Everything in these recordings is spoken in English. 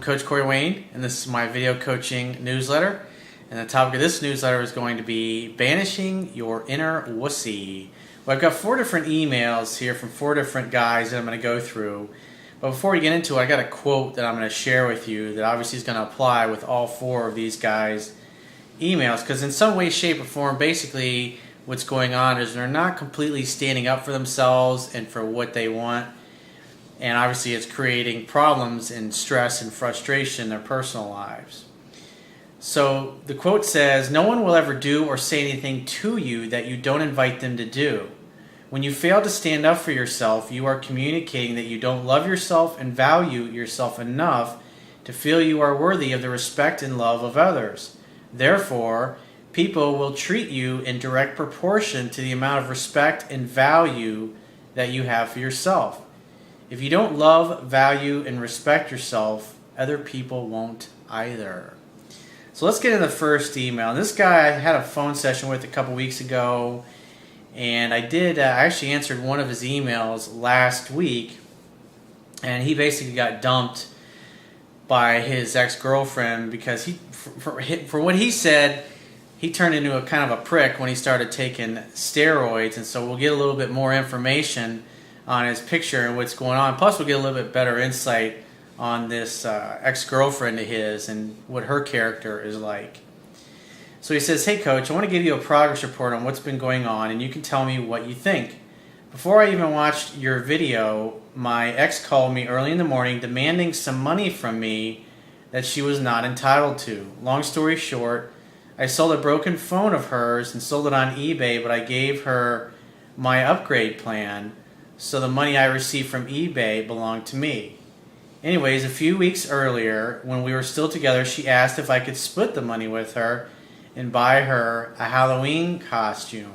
Coach Corey Wayne, and this is my video coaching newsletter. And the topic of this newsletter is going to be banishing your inner wussy. Well, I've got 4 different emails here from 4 different guys that I'm going to go through. But before we get into it, I got a quote that I'm going to share with you that obviously is going to apply with all 4 of these guys' emails. Because in some way, shape, or form, basically what's going on is they're not completely standing up for themselves and for what they want. And obviously it's creating problems and stress and frustration in their personal lives. So the quote says, "No one will ever do or say anything to you that you don't invite them to do. When you fail to stand up for yourself, you are communicating that you don't love yourself and value yourself enough to feel you are worthy of the respect and love of others. Therefore, people will treat you in direct proportion to the amount of respect and value that you have for yourself. If you don't love, value, and respect yourself, other people won't either." So let's get into the first email. This guy I had a phone session with a couple weeks ago, and I actually answered one of his emails last week, and he basically got dumped by his ex-girlfriend because for what he said, he turned into a kind of a prick when he started taking steroids, and so we'll get a little bit more information on his picture and what's going on. Plus, we'll get a little bit better insight on this ex-girlfriend of his and what her character is like. So he says, "Hey coach, I want to give you a progress report on what's been going on and you can tell me what you think. Before I even watched your video, my ex called me early in the morning demanding some money from me that she was not entitled to. Long story short, I sold a broken phone of hers and sold it on eBay, but I gave her my upgrade plan, so the money I received from eBay belonged to me. Anyways, a few weeks earlier, when we were still together, she asked if I could split the money with her and buy her a Halloween costume.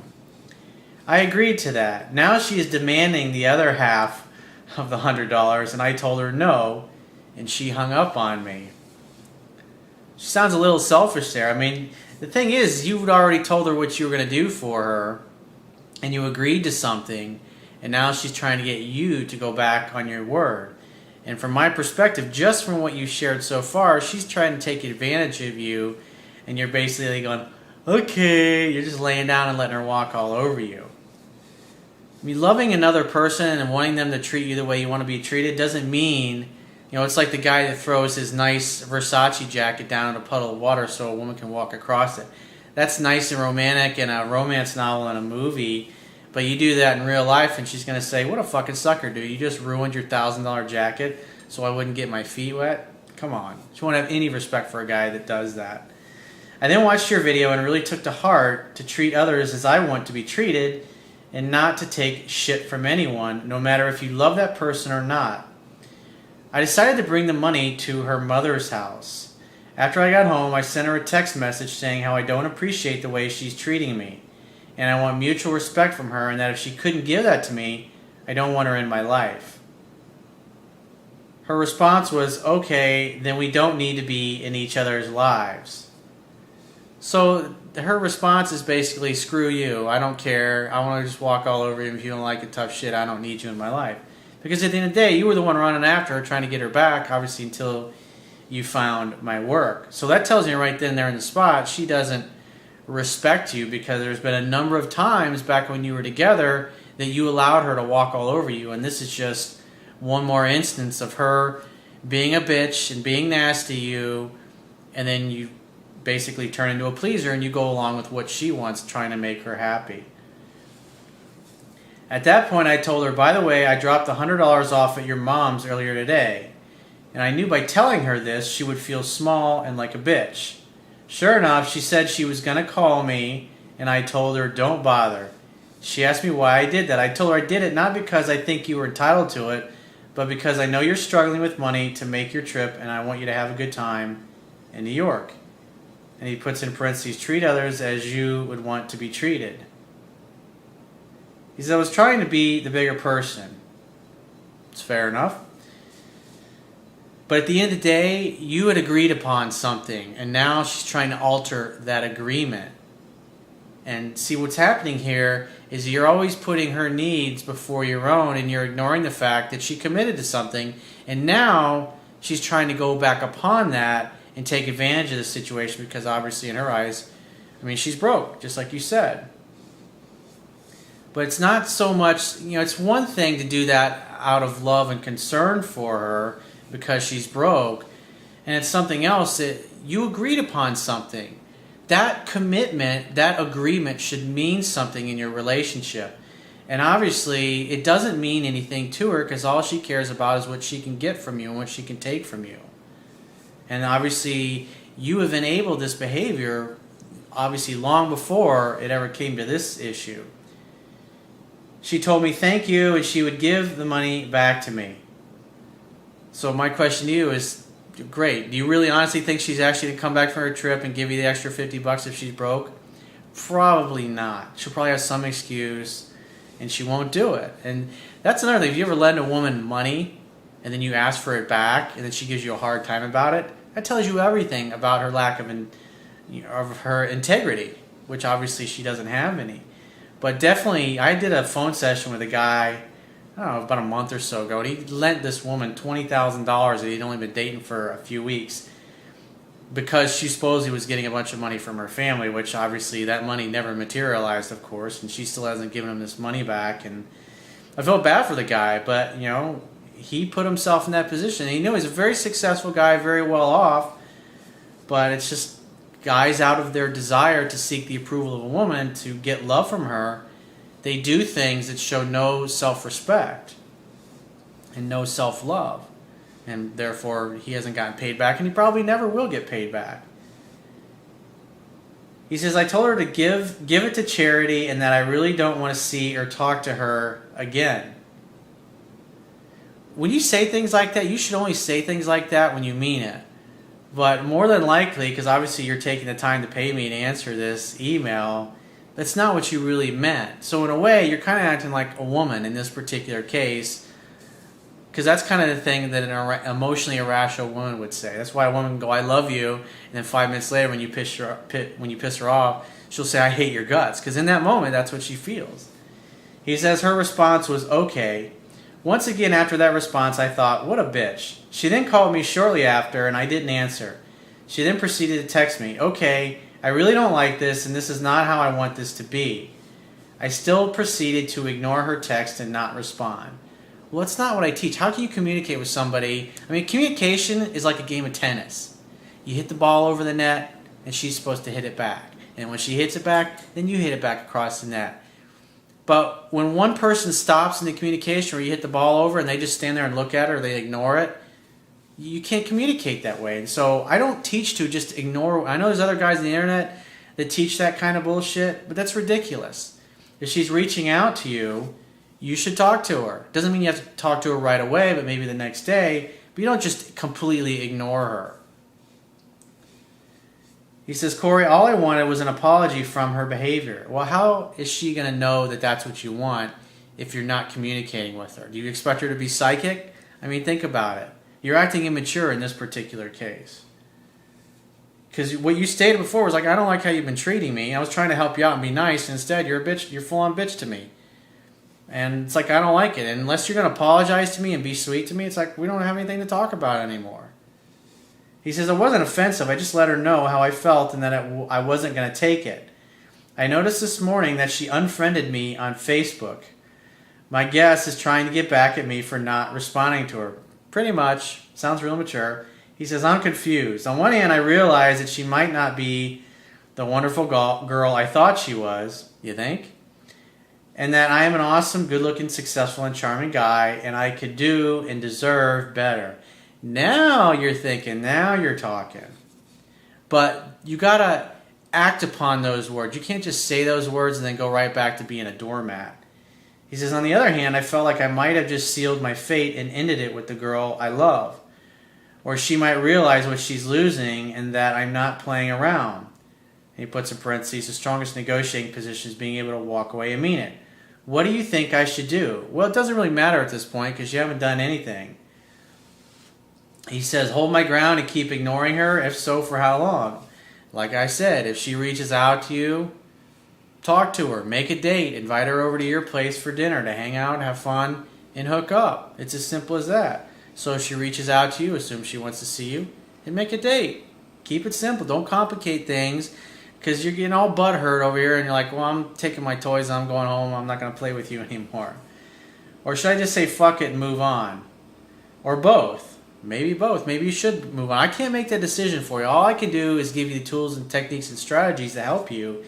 I agreed to that. Now she is demanding the other half of the $100, and I told her no, and she hung up on me." She sounds a little selfish there. I mean, the thing is, you'd already told her what you were going to do for her, and you agreed to something, and now she's trying to get you to go back on your word. And from my perspective, just from what you shared so far, she's trying to take advantage of you, and you're basically going, okay, you're just laying down and letting her walk all over you. I mean, loving another person and wanting them to treat you the way you want to be treated doesn't mean, it's like the guy that throws his nice Versace jacket down in a puddle of water so a woman can walk across it. That's nice and romantic in a romance novel and a movie, but you do that in real life and she's going to say, "What a fucking sucker, dude. You just ruined your $1,000 jacket so I wouldn't get my feet wet." Come on. She won't have any respect for a guy that does that. I then watched your video and really took to heart to treat others as I want to be treated and not to take shit from anyone, no matter if you love that person or not. I decided to bring the money to her mother's house. After I got home, I sent her a text message saying how I don't appreciate the way she's treating me, and I want mutual respect from her, and that if she couldn't give that to me, I don't want her in my life. Her response was, "Okay, then we don't need to be in each other's lives." So her response is basically, "Screw you, I don't care, I want to just walk all over you. If you don't like it, tough shit, I don't need you in my life." Because at the end of the day, you were the one running after her, trying to get her back, obviously, until you found my work. So that tells me right then and there in the spot, she doesn't respect you, because there's been a number of times back when you were together that you allowed her to walk all over you, and this is just one more instance of her being a bitch and being nasty to you, and then you basically turn into a pleaser and you go along with what she wants, trying to make her happy. At that point, I told her, "By the way, I dropped $100 off at your mom's earlier today," and I knew by telling her this she would feel small and like a bitch. Sure enough, she said she was going to call me, and I told her, "Don't bother." She asked me why I did that. I told her I did it not because I think you were entitled to it, but because I know you're struggling with money to make your trip, and I want you to have a good time in New York. And he puts in parentheses, "Treat others as you would want to be treated." He said, "I was trying to be the bigger person." It's fair enough. But at the end of the day, you had agreed upon something, and now she's trying to alter that agreement. And see, what's happening here is you're always putting her needs before your own, and you're ignoring the fact that she committed to something, and now she's trying to go back upon that and take advantage of the situation because obviously in her eyes, I mean, she's broke, just like you said. But it's not so much, it's one thing to do that out of love and concern for her because she's broke, and it's something else that you agreed upon something. That commitment, that agreement should mean something in your relationship. And obviously, it doesn't mean anything to her because all she cares about is what she can get from you and what she can take from you. And obviously, you have enabled this behavior, obviously long before it ever came to this issue. She told me thank you and she would give the money back to me. So my question to you is, great. Do you really honestly think she's actually going to come back from her trip and give you the extra $50 if she's broke? Probably not. She'll probably have some excuse and she won't do it. And that's another thing. If you ever lend a woman money and then you ask for it back and then she gives you a hard time about it, that tells you everything about her lack of her integrity, which obviously she doesn't have any. But definitely, I did a phone session with a guy, I don't know, about a month or so ago, and he lent this woman $20,000 that he'd only been dating for a few weeks because she supposed he was getting a bunch of money from her family, which obviously that money never materialized, of course, and she still hasn't given him this money back. And I felt bad for the guy, but, he put himself in that position. And he knew he's a very successful guy, very well off, but it's just guys, out of their desire to seek the approval of a woman, to get love from her, they do things that show no self-respect and no self-love. And therefore, he hasn't gotten paid back, and he probably never will get paid back. He says, I told her to give it to charity and that I really don't want to see or talk to her again. When you say things like that, you should only say things like that when you mean it. But more than likely, because obviously you're taking the time to pay me to answer this email, that's not what you really meant. So in a way, you're kind of acting like a woman in this particular case, because that's kind of the thing that an emotionally irrational woman would say. That's why a woman can go, I love you, and then 5 minutes later when you piss her off, she'll say, I hate your guts. Because in that moment, that's what she feels. He says her response was okay. Once again, after that response, I thought, what a bitch. She then called me shortly after, and I didn't answer. She then proceeded to text me, okay, I really don't like this, and this is not how I want this to be. I still proceeded to ignore her text and not respond. Well, that's not what I teach. How can you communicate with somebody? I mean, communication is like a game of tennis. You hit the ball over the net, and she's supposed to hit it back. And when she hits it back, then you hit it back across the net. But when one person stops in the communication where you hit the ball over and they just stand there and look at it or they ignore it, you can't communicate that way. And so I don't teach to just ignore. I know there's other guys on the internet that teach that kind of bullshit, but that's ridiculous. If she's reaching out to you, you should talk to her. Doesn't mean you have to talk to her right away, but maybe the next day. But you don't just completely ignore her. He says, Corey, all I wanted was an apology from her behavior. Well, how is she going to know that that's what you want if you're not communicating with her? Do you expect her to be psychic? I mean, think about it. You're acting immature in this particular case. Because what you stated before was like, I don't like how you've been treating me. I was trying to help you out and be nice. And instead, you're a bitch. You're full-on bitch to me. And it's like, I don't like it. And unless you're going to apologize to me and be sweet to me, it's like, we don't have anything to talk about anymore. He says, it wasn't offensive. I just let her know how I felt and that I wasn't going to take it. I noticed this morning that she unfriended me on Facebook. My guess is trying to get back at me for not responding to her. Pretty much. Sounds real mature. He says, I'm confused. On one hand, I realize that she might not be the wonderful girl I thought she was. You think? And that I am an awesome, good-looking, successful, and charming guy, and I could do and deserve better. Now you're thinking, now you're talking. But you got to act upon those words. You can't just say those words and then go right back to being a doormat. He says, on the other hand, I felt like I might have just sealed my fate and ended it with the girl I love. Or she might realize what she's losing and that I'm not playing around. And he puts in parentheses, the strongest negotiating position is being able to walk away and mean it. What do you think I should do? Well, it doesn't really matter at this point because you haven't done anything. He says, hold my ground and keep ignoring her. If so, for how long? Like I said, if she reaches out to you, talk to her. Make a date. Invite her over to your place for dinner to hang out, have fun, and hook up. It's as simple as that. So if she reaches out to you, assume she wants to see you, and make a date. Keep it simple. Don't complicate things, because you're getting all butthurt over here and you're like, well, I'm taking my toys, I'm going home, I'm not going to play with you anymore. Or should I just say fuck it and move on? Or both. Maybe both. Maybe you should move on. I can't make that decision for you. All I can do is give you the tools and techniques and strategies to help you.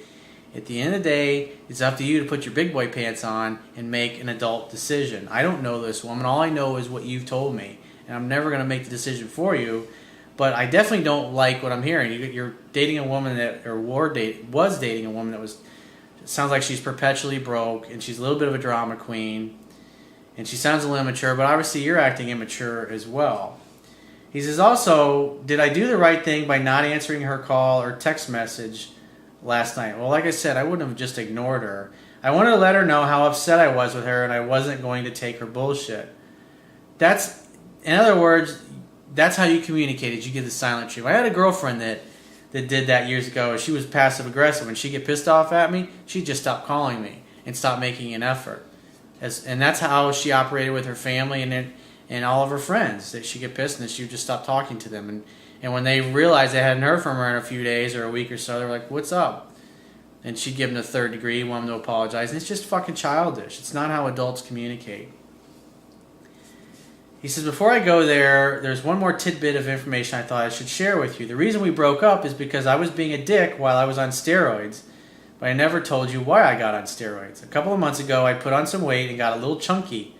At the end of the day, it's up to you to put your big boy pants on and make an adult decision. I don't know this woman. All I know is what you've told me. And I'm never going to make the decision for you. But I definitely don't like what I'm hearing. You're dating a woman that, or was dating a woman that was, sounds like she's perpetually broke, and she's a little bit of a drama queen, and she sounds a little immature, but obviously you're acting immature as well. He says also, did I do the right thing by not answering her call or text message last night? Well, like I said, I wouldn't have just ignored her. I wanted to let her know how upset I was with her, and I wasn't going to take her bullshit. That's, in other words, that's how you communicated. You give the silent treatment. I had a girlfriend that did that years ago. She was passive aggressive. When she'd get pissed off at me, she'd just stop calling me and stop making an effort. And that's how she operated with her family and all of her friends. That she'd get pissed and she would just stop talking to them. And when they realized they hadn't heard from her in a few days or a week or so, they were like, what's up? And she'd give them the third degree, want them to apologize. And it's just fucking childish. It's not how adults communicate. He says, before I go there, there's one more tidbit of information I thought I should share with you. The reason we broke up is because I was being a dick while I was on steroids, but I never told you why I got on steroids. A couple of months ago, I put on some weight and got a little chunky.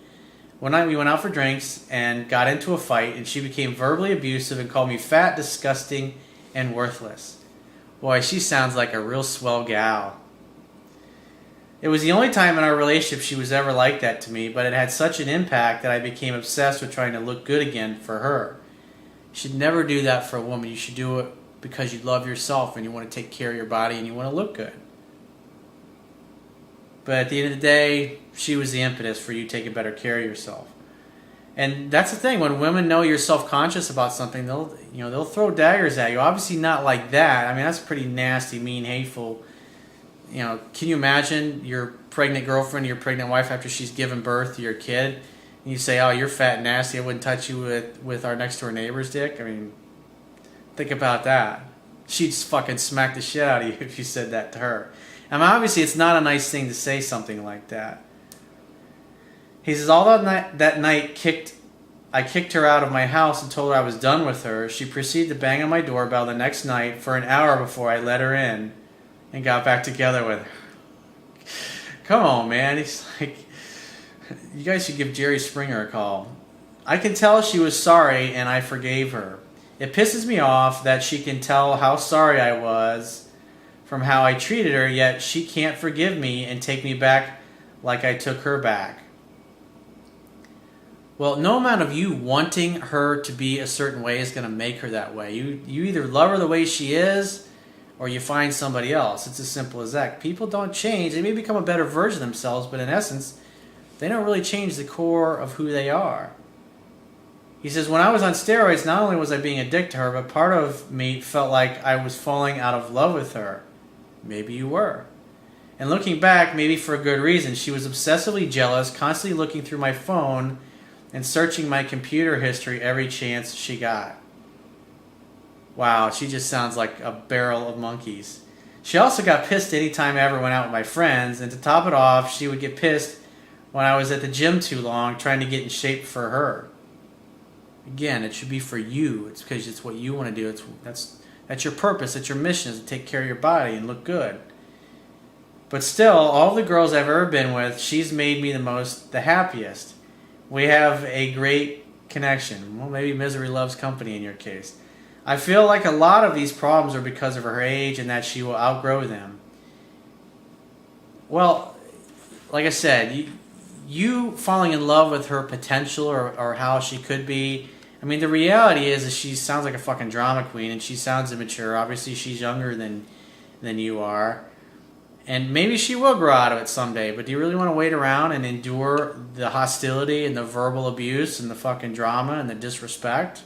One night we went out for drinks and got into a fight, and she became verbally abusive and called me fat, disgusting, and worthless. Boy, she sounds like a real swell gal. It was the only time in our relationship she was ever like that to me, but it had such an impact that I became obsessed with trying to look good again for her. You should never do that for a woman. You should do it because you love yourself and you want to take care of your body and you want to look good. But at the end of the day, she was the impetus for you taking better care of yourself. And that's the thing. When women know you're self-conscious about something, they'll throw daggers at you. Obviously not like that. I mean, that's pretty nasty, mean, hateful. Can you imagine your pregnant girlfriend, your pregnant wife, after she's given birth to your kid, and you say, oh, you're fat and nasty, I wouldn't touch you with our next door neighbor's dick? I mean, think about that. She'd fucking smack the shit out of you if you said that to her. I mean, obviously it's not a nice thing to say something like that. He says, all that night I kicked her out of my house and told her I was done with her. She proceeded to bang on my doorbell the next night for an hour before I let her in and got back together with her. Come on, man. He's like, you guys should give Jerry Springer a call. I can tell she was sorry and I forgave her. It pisses me off that she can tell how sorry I was from how I treated her, yet she can't forgive me and take me back like I took her back. Well, no amount of you wanting her to be a certain way is going to make her that way. You either love her the way she is, or you find somebody else. It's as simple as that. People don't change. They may become a better version of themselves, but in essence, they don't really change the core of who they are. He says, when I was on steroids, not only was I being a dick to her, but part of me felt like I was falling out of love with her. Maybe you were. And looking back, maybe for a good reason. She was obsessively jealous, constantly looking through my phone and searching my computer history every chance she got. Wow, she just sounds like a barrel of monkeys. She also got pissed anytime I ever went out with my friends, and to top it off, she would get pissed when I was at the gym too long trying to get in shape for her. Again, it should be for you. It's because it's what you want to do. That's your purpose. That's your mission, is to take care of your body and look good. But still, all the girls I've ever been with, she's made me the happiest. We have a great connection. Well, maybe misery loves company in your case. I feel like a lot of these problems are because of her age and that she will outgrow them. Well, like I said, you falling in love with her potential or how she could be. I mean, the reality is she sounds like a fucking drama queen and she sounds immature. Obviously, she's younger than you are. And maybe she will grow out of it someday, but do you really want to wait around and endure the hostility and the verbal abuse and the fucking drama and the disrespect?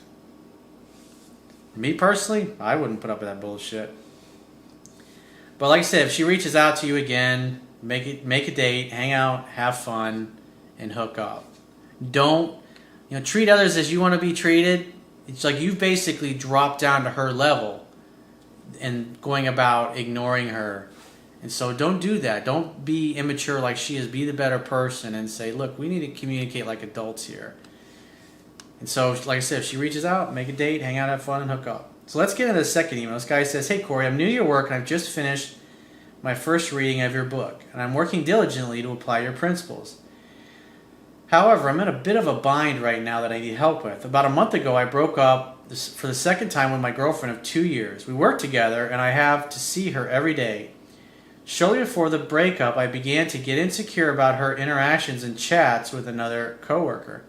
Me personally, I wouldn't put up with that bullshit. But like I said, if she reaches out to you again, make a date, hang out, have fun, and hook up. Don't treat others as you want to be treated. It's like you've basically dropped down to her level and going about ignoring her. And so don't do that. Don't be immature like she is. Be the better person and say, look, we need to communicate like adults here. And so, like I said, if she reaches out, make a date, hang out, have fun, and hook up. So let's get into the second email. This guy says, hey, Corey, I'm new to your work, and I've just finished my first reading of your book, and I'm working diligently to apply your principles. However, I'm in a bit of a bind right now that I need help with. About a month ago, I broke up for the second time with my girlfriend of 2 years. We work together, and I have to see her every day. Shortly before the breakup, I began to get insecure about her interactions and chats with another coworker.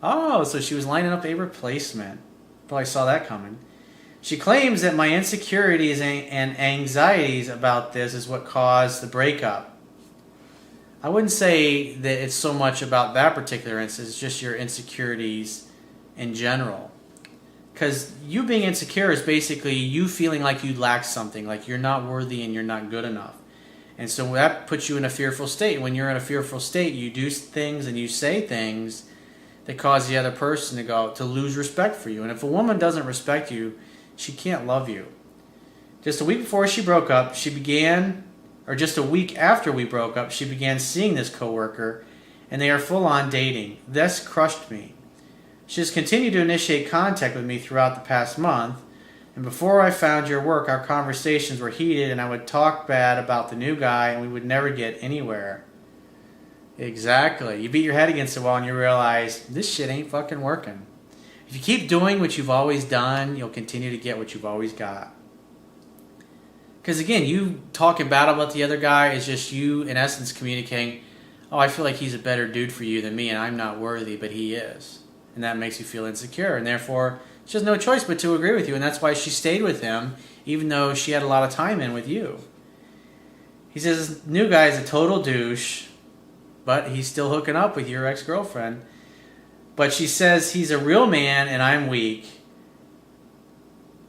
Oh, so she was lining up a replacement. Probably saw that coming. She claims that my insecurities and anxieties about this is what caused the breakup. I wouldn't say that it's so much about that particular instance, it's just your insecurities in general. Because you being insecure is basically you feeling like you lack something, like you're not worthy and you're not good enough. And so that puts you in a fearful state. When you're in a fearful state, you do things and you say things that cause the other person to lose respect for you. And if a woman doesn't respect you, she can't love you. Just a week before she broke up, just a week after we broke up, she began seeing this coworker, and they are full on dating. This crushed me. She has continued to initiate contact with me throughout the past month, and before I found your work, our conversations were heated, and I would talk bad about the new guy, and we would never get anywhere. Exactly. You beat your head against the wall, and you realize, this shit ain't fucking working. If you keep doing what you've always done, you'll continue to get what you've always got. Because again, you talking bad about the other guy is just you, in essence, communicating, oh, I feel like he's a better dude for you than me, and I'm not worthy, but he is. And that makes you feel insecure, and therefore, she has no choice but to agree with you, and that's why she stayed with him, even though she had a lot of time in with you. He says this new guy is a total douche, but he's still hooking up with your ex-girlfriend. But she says he's a real man and I'm weak.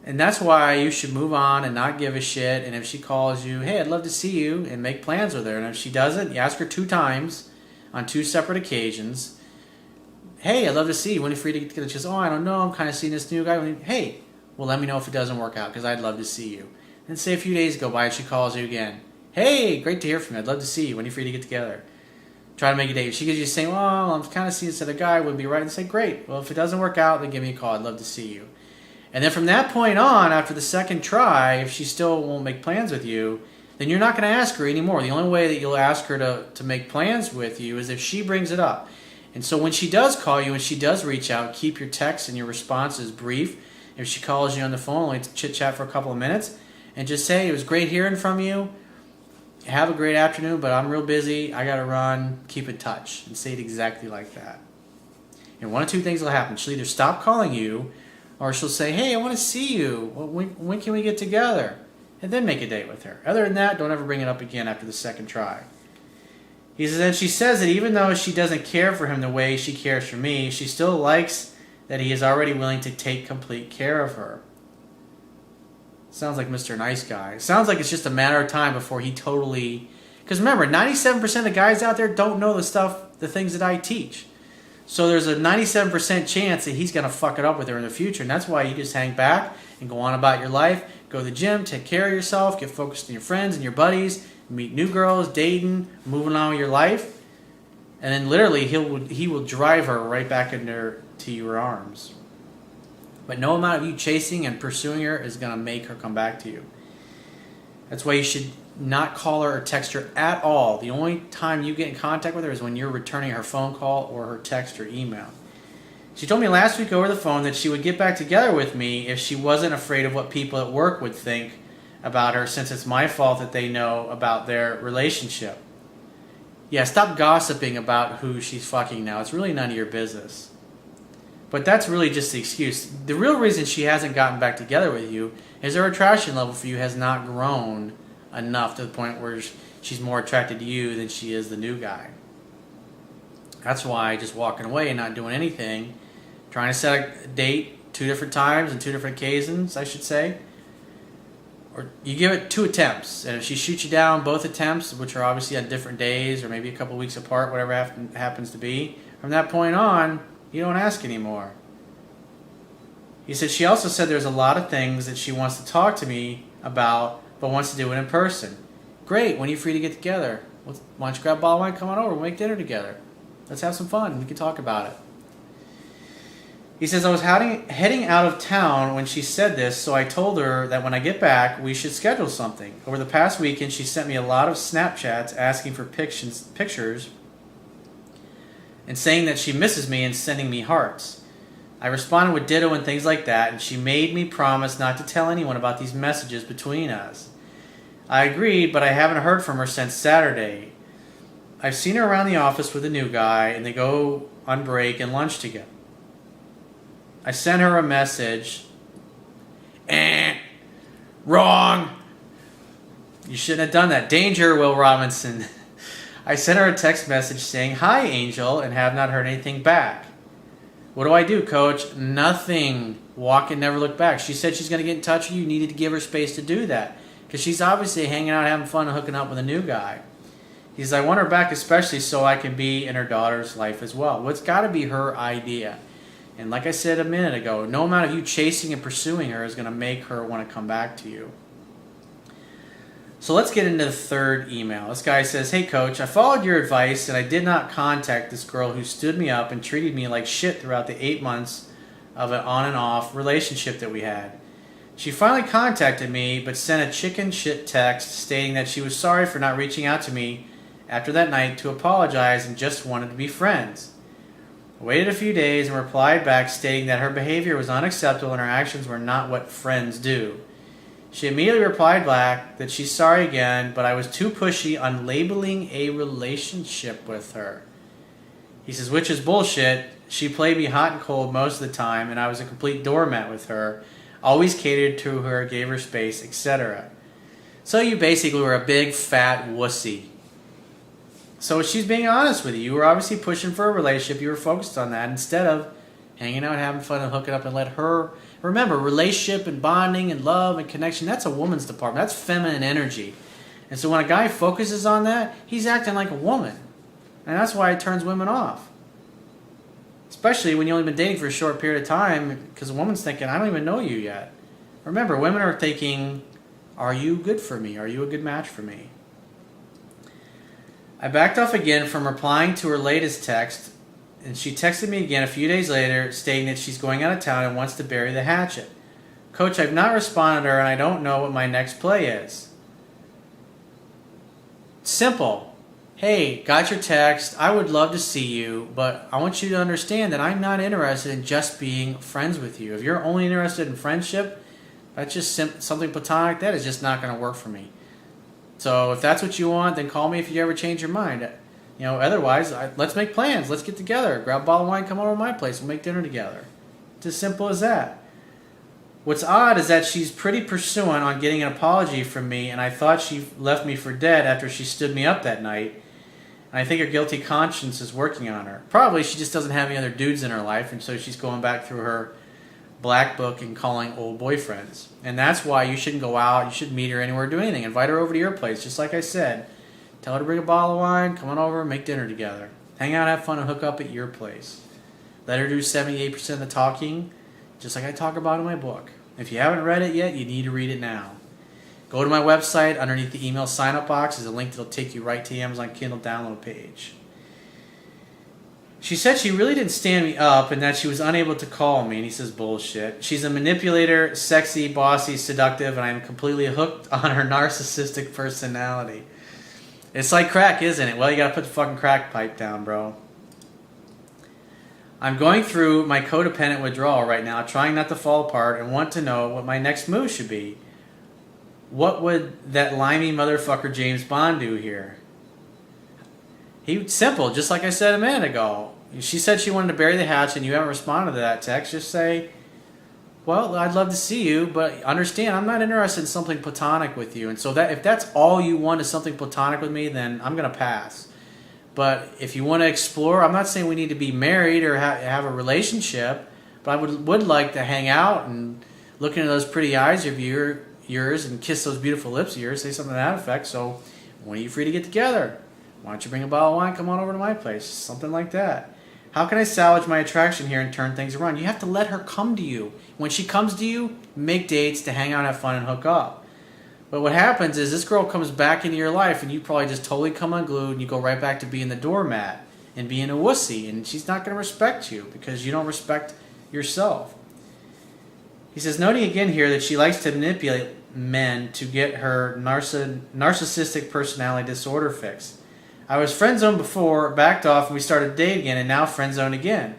And that's why you should move on and not give a shit. And if she calls you, hey, I'd love to see you, and make plans with her. And if she doesn't, you ask her 2 times on 2 separate occasions. Hey, I'd love to see you. When are you free to get together? She says, oh, I don't know. I'm kind of seeing this new guy. Hey, well, let me know if it doesn't work out because I'd love to see you. And say a few days go by and she calls you again. Hey, great to hear from you. I'd love to see you. When are you free to get together? Try to make a date. She gives you saying, well, I'm kind of seeing this other guy. Would be right. And say, great. Well, if it doesn't work out, then give me a call. I'd love to see you. And then from that point on, after the second try, if she still won't make plans with you, then you're not going to ask her anymore. The only way that you'll ask her to make plans with you is if she brings it up. And so when she does call you and she does reach out, keep your texts and your responses brief. If she calls you on the phone, only chit-chat for a couple of minutes. And just say, it was great hearing from you. Have a great afternoon, but I'm real busy. I got to run. Keep in touch. And say it exactly like that. And one of 2 things will happen. She'll either stop calling you, or she'll say, hey, I want to see you. When can we get together? And then make a date with her. Other than that, don't ever bring it up again after the second try. He says, and she says that even though she doesn't care for him the way she cares for me, she still likes that he is already willing to take complete care of her. Sounds like Mr. Nice Guy. Sounds like it's just a matter of time before he totally... Because remember, 97% of the guys out there don't know the things that I teach. So there's a 97% chance that he's going to fuck it up with her in the future. And that's why you just hang back and go on about your life. Go to the gym, take care of yourself, get focused on your friends and your buddies, meet new girls, dating, moving on with your life. And then literally he will drive her right back into your arms. But no amount of you chasing and pursuing her is going to make her come back to you. That's why you should not call her or text her at all. The only time you get in contact with her is when you're returning her phone call or her text or email. She told me last week over the phone that she would get back together with me if she wasn't afraid of what people at work would think about her, since it's my fault that they know about their relationship. Yeah, stop gossiping about who she's fucking now. It's really none of your business. But that's really just the excuse. The real reason she hasn't gotten back together with you is her attraction level for you has not grown enough to the point where she's more attracted to you than she is the new guy. That's why just walking away and not doing anything, trying to set a date 2 different times and 2 different occasions, I should say. Or you give it 2 attempts, and if she shoots you down both attempts, which are obviously on different days or maybe a couple weeks apart, whatever happens to be, from that point on, You don't ask anymore. He said she also said there's a lot of things that she wants to talk to me about, but wants to do it in person. Great, when are you free to get together? Why don't you grab a bottle of wine, come on over, we'll make dinner together. Let's have some fun, we can talk about it. He says, I was heading out of town when she said this, so I told her that when I get back, we should schedule something. Over the past weekend, she sent me a lot of Snapchats asking for pictures and saying that she misses me and sending me hearts. I responded with ditto and things like that, and she made me promise not to tell anyone about these messages between us. I agreed, but I haven't heard from her since Saturday. I've seen her around the office with a new guy, and they go on break and lunch together. I sent her a message. Wrong. You shouldn't have done that. Danger, Will Robinson. I sent her a text message saying, Hi, Angel, and have not heard anything back. What do I do, Coach? Nothing. Walk and never look back. She said she's going to get in touch with you. You needed to give her space to do that. Because she's obviously hanging out, having fun, and hooking up with a new guy. He says, I want her back especially so I can be in her daughter's life as well. Well, it's got to be her idea. And like I said a minute ago, no amount of you chasing and pursuing her is going to make her want to come back to you. So let's get into the third email. This guy says, Hey, Coach, I followed your advice and I did not contact this girl who stood me up and treated me like shit throughout the 8 months of an on and off relationship that we had. She finally contacted me but sent a chicken shit text stating that she was sorry for not reaching out to me after that night to apologize and just wanted to be friends. I waited a few days and replied back stating that her behavior was unacceptable and her actions were not what friends do. She immediately replied back that she's sorry again, but I was too pushy on labeling a relationship with her. He says, which is bullshit. She played me hot and cold most of the time, and I was a complete doormat with her. Always catered to her, gave her space, etc. So you basically were a big fat wussy. So she's being honest with you. You were obviously pushing for a relationship. You were focused on that instead of hanging out, having fun, and hooking up and let her... Remember, relationship and bonding and love and connection, that's a woman's department. That's feminine energy. And so when a guy focuses on that, he's acting like a woman. And that's why it turns women off. Especially when you've only been dating for a short period of time, because a woman's thinking, I don't even know you yet. Remember, women are thinking, are you good for me? Are you a good match for me? I backed off again from replying to her latest text, and she texted me again a few days later stating that she's going out of town and wants to bury the hatchet. Coach, I've not responded to her and I don't know what my next play is. Simple. Hey, got your text. I would love to see you, but I want you to understand that I'm not interested in just being friends with you. If you're only interested in friendship, that's just something platonic. That is just not going to work for me. So if that's what you want, then call me if you ever change your mind. You know, otherwise, let's make plans. Let's get together. Grab a bottle of wine, come over to my place. We'll make dinner together. It's as simple as that. What's odd is that she's pretty pursuant on getting an apology from me, and I thought she left me for dead after she stood me up that night. And I think her guilty conscience is working on her. Probably she just doesn't have any other dudes in her life, and so she's going back through her black book and calling old boyfriends. And that's why you shouldn't go out, you shouldn't meet her anywhere, do anything. Invite her over to your place, just like I said. Tell her to bring a bottle of wine, come on over, make dinner together. Hang out, have fun, and hook up at your place. Let her do 78% of the talking, just like I talk about in my book. If you haven't read it yet, you need to read it now. Go to my website. Underneath the email sign-up box is a link that will take you right to the Amazon Kindle download page. She said she really didn't stand me up and that she was unable to call me, and he says, bullshit. She's a manipulator, sexy, bossy, seductive, and I'm completely hooked on her narcissistic personality. It's like crack, isn't it? Well, you gotta put the fucking crack pipe down, bro. I'm going through my codependent withdrawal right now, trying not to fall apart, and want to know what my next move should be. What would that limey motherfucker James Bond do here? Simple, just like I said a minute ago. She said she wanted to bury the hatchet and you haven't responded to that text. Just say, well, I'd love to see you, but understand I'm not interested in something platonic with you. And so that if that's all you want is something platonic with me, then I'm going to pass. But if you want to explore, I'm not saying we need to be married or have a relationship, but I would like to hang out and look into those pretty eyes of yours and kiss those beautiful lips of yours, say something to that effect. So when are you free to get together? Why don't you bring a bottle of wine, come on over to my place, something like that. How can I salvage my attraction here and turn things around? You have to let her come to you. When she comes to you, make dates to hang out, have fun, and hook up. But what happens is this girl comes back into your life and you probably just totally come unglued and you go right back to being the doormat and being a wussy, and she's not going to respect you because you don't respect yourself. He says, noting again here that she likes to manipulate men to get her narcissistic personality disorder fixed. I was friend zoned before, backed off, and we started dating again, and now friend zoned again.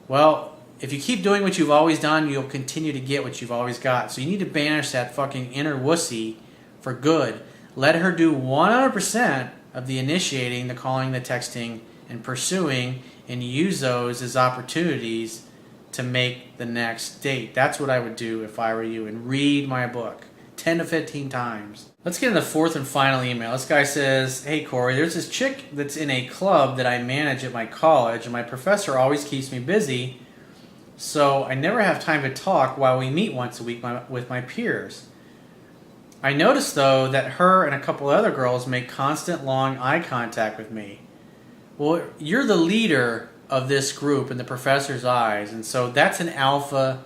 Well, if you keep doing what you've always done, you'll continue to get what you've always got. So you need to banish that fucking inner wussy for good. Let her do 100% of the initiating, the calling, the texting, and pursuing, and use those as opportunities to make the next date. That's what I would do if I were you, and read my book 10 to 15 times. Let's get in the fourth and final email. This guy says, hey Corey, there's this chick that's in a club that I manage at my college, and my professor always keeps me busy, so I never have time to talk while we meet once a week with my peers. I noticed though that her and a couple other girls make constant long eye contact with me. Well, you're the leader of this group in the professor's eyes, and so that's an alpha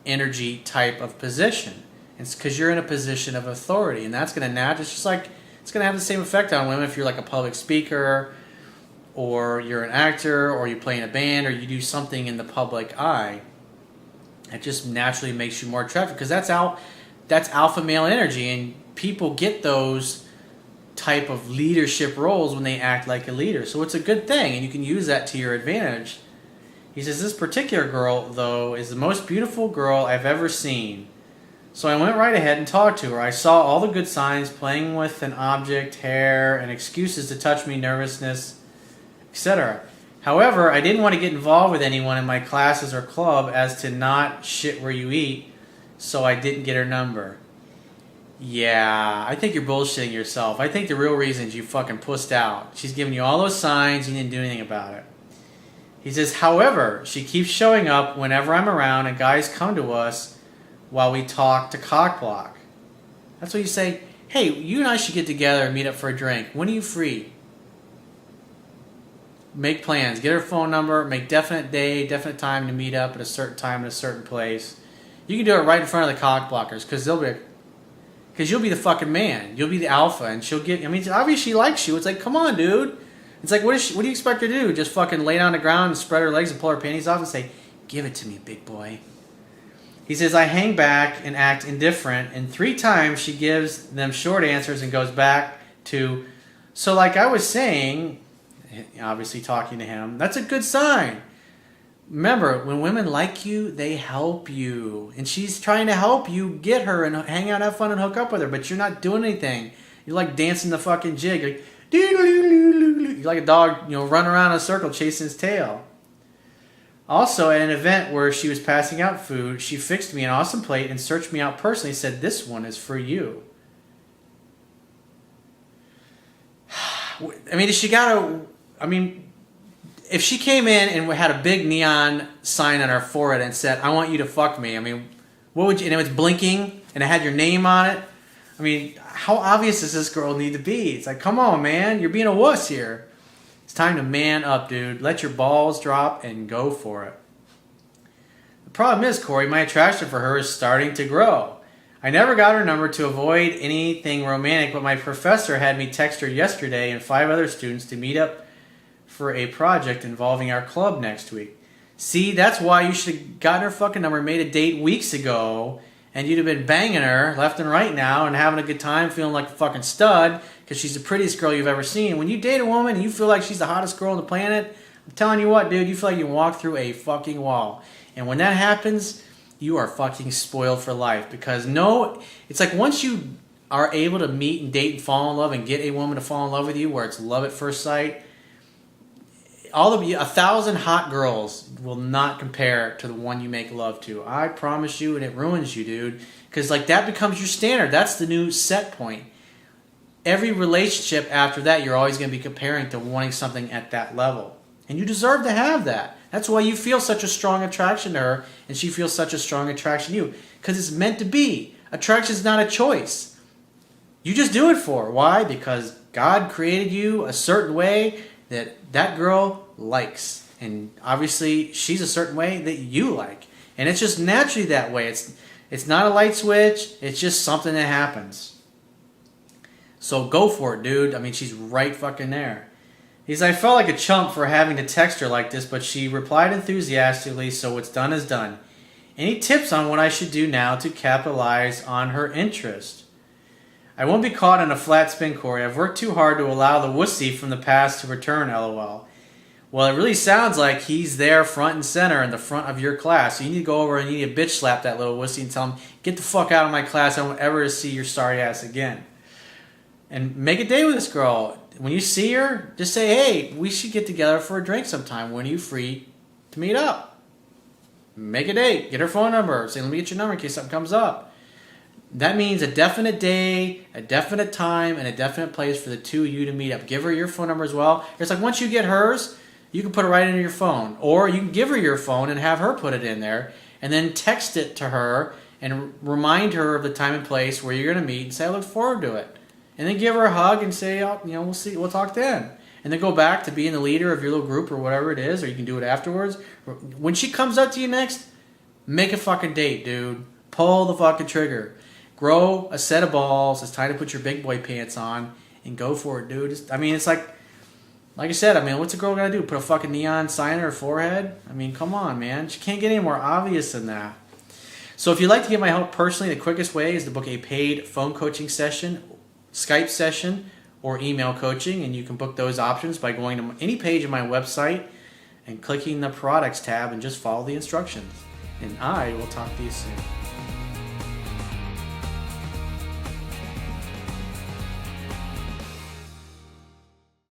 energy type of position. It's because you're in a position of authority, and that's going to it's just like it's going to have the same effect on women if you're like a public speaker, or you're an actor, or you play in a band, or you do something in the public eye. It just naturally makes you more attractive because that's alpha male energy, and people get those type of leadership roles when they act like a leader. So it's a good thing, and you can use that to your advantage. He says, this particular girl, though, is the most beautiful girl I've ever seen. So I went right ahead and talked to her. I saw all the good signs, playing with an object, hair, and excuses to touch me, nervousness, etc. However, I didn't want to get involved with anyone in my classes or club as to not shit where you eat, so I didn't get her number. Yeah, I think you're bullshitting yourself. I think the real reason is you fucking pussed out. She's giving you all those signs, you didn't do anything about it. He says, however, she keeps showing up whenever I'm around and guys come to us while we talk to cock block. That's what you say, hey, you and I should get together and meet up for a drink. When are you free? Make plans. Get her phone number. Make definite day, definite time to meet up at a certain time in a certain place. You can do it right in front of the cock blockers because you'll be the fucking man. You'll be the alpha, and she'll get. I mean, obviously she likes you. It's like, come on, dude. It's like, what do you expect her to do? Just fucking lay down on the ground and spread her legs and pull her panties off and say, give it to me, big boy. He says, I hang back and act indifferent, and 3 times she gives them short answers and goes back to, so like I was saying, obviously talking to him, that's a good sign. Remember, when women like you, they help you. And she's trying to help you get her and hang out, have fun, and hook up with her, but you're not doing anything. You're like dancing the fucking jig. Like, you're like a dog, running around in a circle chasing his tail. Also, at an event where she was passing out food, she fixed me an awesome plate and searched me out personally and said, this one is for you. I mean, if she came in and had a big neon sign on her forehead and said, I want you to fuck me, I mean, what would you, and it was blinking and it had your name on it, I mean, how obvious does this girl need to be? It's like, come on, man, you're being a wuss here. It's time to man up, dude. Let your balls drop and go for it. The problem is, Corey, my attraction for her is starting to grow. I never got her number to avoid anything romantic, but my professor had me text her yesterday and 5 other students to meet up for a project involving our club next week. See, that's why you should have gotten her fucking number, made a date weeks ago, and you'd have been banging her left and right now and having a good time, feeling like a fucking stud because she's the prettiest girl you've ever seen. When you date a woman and you feel like she's the hottest girl on the planet, I'm telling you what, dude, you feel like you can walk through a fucking wall. And when that happens, you are fucking spoiled for life because it's like once you are able to meet and date and fall in love and get a woman to fall in love with you where it's love at first sight, 1,000 hot girls will not compare to the one you make love to. I promise you, and it ruins you, dude. Because like that becomes your standard. That's the new set point. Every relationship after that, you're always going to be comparing to wanting something at that level. And you deserve to have that. That's why you feel such a strong attraction to her, and she feels such a strong attraction to you. Because it's meant to be. Attraction is not a choice. You just do it for her. Why? Because God created you a certain way that girl likes. And obviously, she's a certain way that you like. And it's just naturally that way. It's not a light switch. It's just something that happens. So go for it, dude. I mean, she's right fucking there. He's like, I felt like a chump for having to text her like this, but she replied enthusiastically, so what's done is done. Any tips on what I should do now to capitalize on her interest? I won't be caught in a flat spin, Corey. I've worked too hard to allow the wussy from the past to return, lol. Well, it really sounds like he's there front and center in the front of your class. So you need to go over and you need to bitch slap that little wussy and tell him, get the fuck out of my class. I don't ever see your sorry ass again. And make a day with this girl. When you see her, just say, hey, we should get together for a drink sometime. When are you free to meet up? Make a date. Get her phone number. Say, let me get your number in case something comes up. That means a definite day, a definite time, and a definite place for the two of you to meet up. Give her your phone number as well. It's like once you get hers, you can put it right into your phone. Or you can give her your phone and have her put it in there. And then text it to her and remind her of the time and place where you're going to meet and say, I look forward to it. And then give her a hug and say, oh, we'll see, we'll talk then. And then go back to being the leader of your little group or whatever it is, or you can do it afterwards. When she comes up to you next, make a fucking date, dude. Pull the fucking trigger. Grow a set of balls. It's time to put your big boy pants on and go for it, dude. It's like I said, what's a girl gotta do? Put a fucking neon sign on her forehead? Come on, man. She can't get any more obvious than that. So if you'd like to get my help personally, the quickest way is to book a paid phone coaching session, Skype session, or email coaching, and you can book those options by going to any page of my website and clicking the products tab and just follow the instructions. And I will talk to you soon.